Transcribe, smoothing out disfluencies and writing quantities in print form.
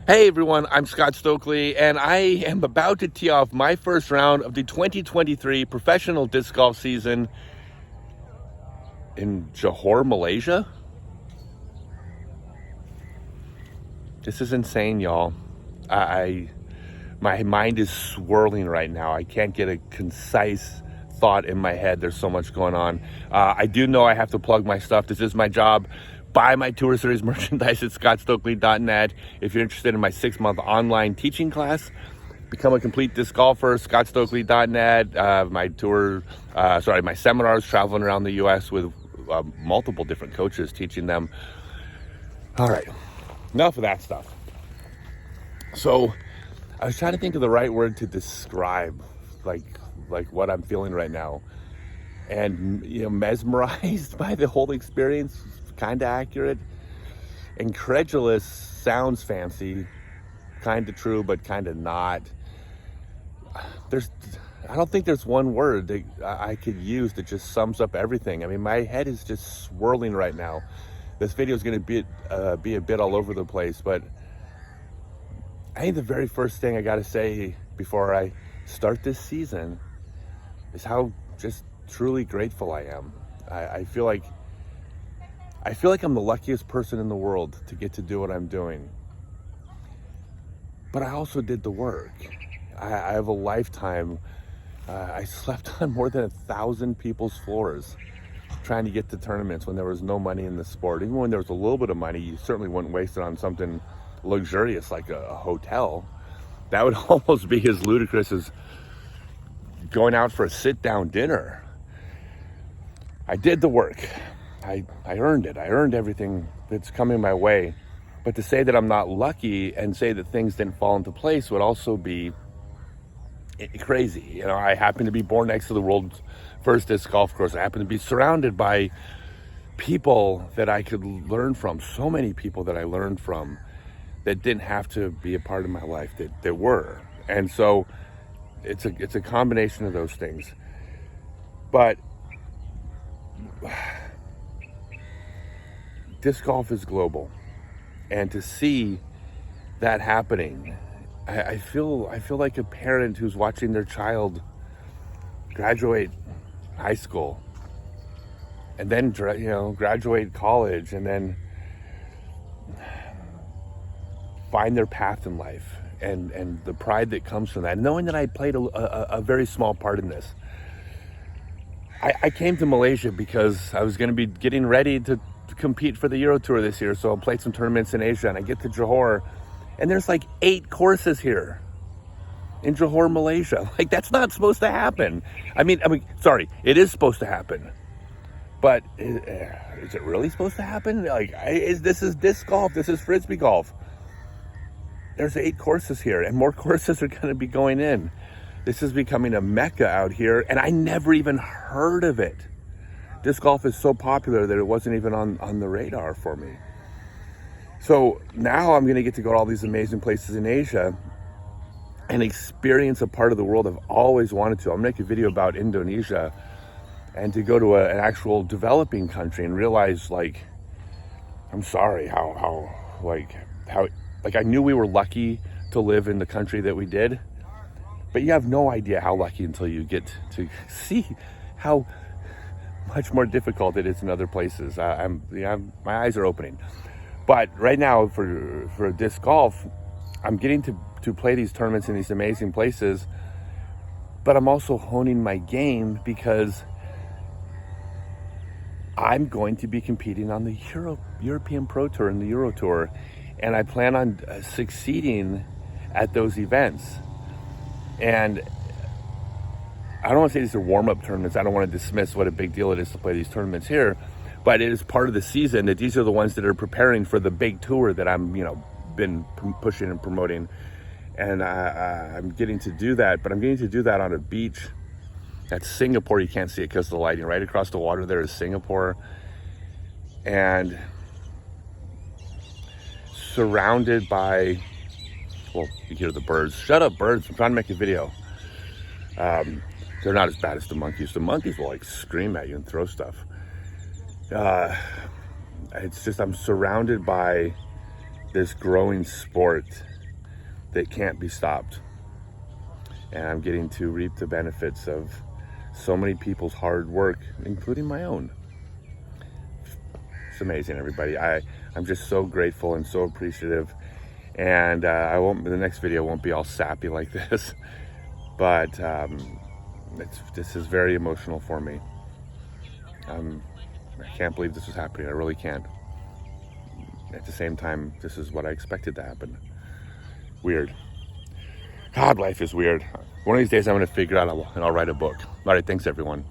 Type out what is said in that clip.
Hey everyone, I'm Scott Stokely, and I am about to tee off my first round of the 2023 professional disc golf season in Johor, Malaysia. This is insane, y'all. My mind is swirling right now. I can't get a concise thought in my head. There's so much going on. I do know I have to plug my stuff. This is my job. Buy my Tour Series merchandise at scottstokely.net. If you're interested in my 6-month online teaching class, become a complete disc golfer, scottstokely.net. My seminars, traveling around the U.S. with multiple different coaches, teaching them. All right, enough of that stuff. So I was trying to think of the right word to describe like what I'm feeling right now. And, mesmerized by the whole experience, kind of accurate. Incredulous sounds fancy, kind of true, but kind of not. I don't think there's one word that I could use that just sums up everything. I mean, my head is just swirling right now. This video is going to be a bit all over the place, but I think the very first thing I got to say before I start this season is how just truly grateful I am. I feel like I'm the luckiest person in the world to get to do what I'm doing. But I also did the work. I have a lifetime. I slept on more than 1,000 people's floors trying to get to tournaments when there was no money in the sport. Even when there was a little bit of money, you certainly wouldn't waste it on something luxurious like a hotel. That would almost be as ludicrous as going out for a sit-down dinner. I did the work. I earned it. I earned everything that's coming my way. But to say that I'm not lucky and say that things didn't fall into place would also be crazy. I happen to be born next to the world's first disc golf course. I happen to be surrounded by people that I could learn from. So many people that I learned from that didn't have to be a part of my life that were. And so it's a combination of those things. But disc golf is global, and to see that happening, I feel like a parent who's watching their child graduate high school, and then graduate college, and then find their path in life, and the pride that comes from that, knowing that I played a very small part in this. I came to Malaysia because I was going to be getting ready to compete for the Eurotour this year, so I'll play some tournaments in Asia, and I get to Johor, and there's like 8 courses here in Johor, Malaysia. Like, that's not supposed to happen. I mean, sorry, it is supposed to happen, but is it really supposed to happen? This is disc golf, this is frisbee golf. There's 8 courses here, and more courses are going to be going in. This is becoming a mecca out here, and I never even heard of it. Disc golf is so popular that it wasn't even on the radar for me. So now I'm going to get to go to all these amazing places in Asia and experience a part of the world I've always wanted to. I'll make a video about Indonesia, and to go to an actual developing country and realize, I'm sorry, how I knew we were lucky to live in the country that we did, but you have no idea how lucky until you get to see how much more difficult it is in other places. My eyes are opening. But right now, for disc golf, I'm getting to play these tournaments in these amazing places, but I'm also honing my game because I'm going to be competing on the European Pro Tour and the Eurotour, and I plan on succeeding at those events. And I don't want to say these are warm-up tournaments. I don't want to dismiss what a big deal it is to play these tournaments here, but it is part of the season that these are the ones that are preparing for the big tour that I'm, been pushing and promoting. And I'm getting to do that, but I'm getting to do that on a beach. That's Singapore. You can't see it because of the lighting. Right across the water there is Singapore. And surrounded by, well, you hear the birds. Shut up, birds. I'm trying to make a video. They're not as bad as the monkeys. The monkeys will scream at you and throw stuff. It's just, I'm surrounded by this growing sport that can't be stopped. And I'm getting to reap the benefits of so many people's hard work, including my own. It's amazing, everybody. I'm just so grateful and so appreciative. And the next video won't be all sappy like this, but this is very emotional for me. I can't believe this was happening. I really can't. At the same time, this is what I expected to happen. Weird. God, life is weird. One of these days I'm going to figure out and I'll write a book. All right, thanks everyone.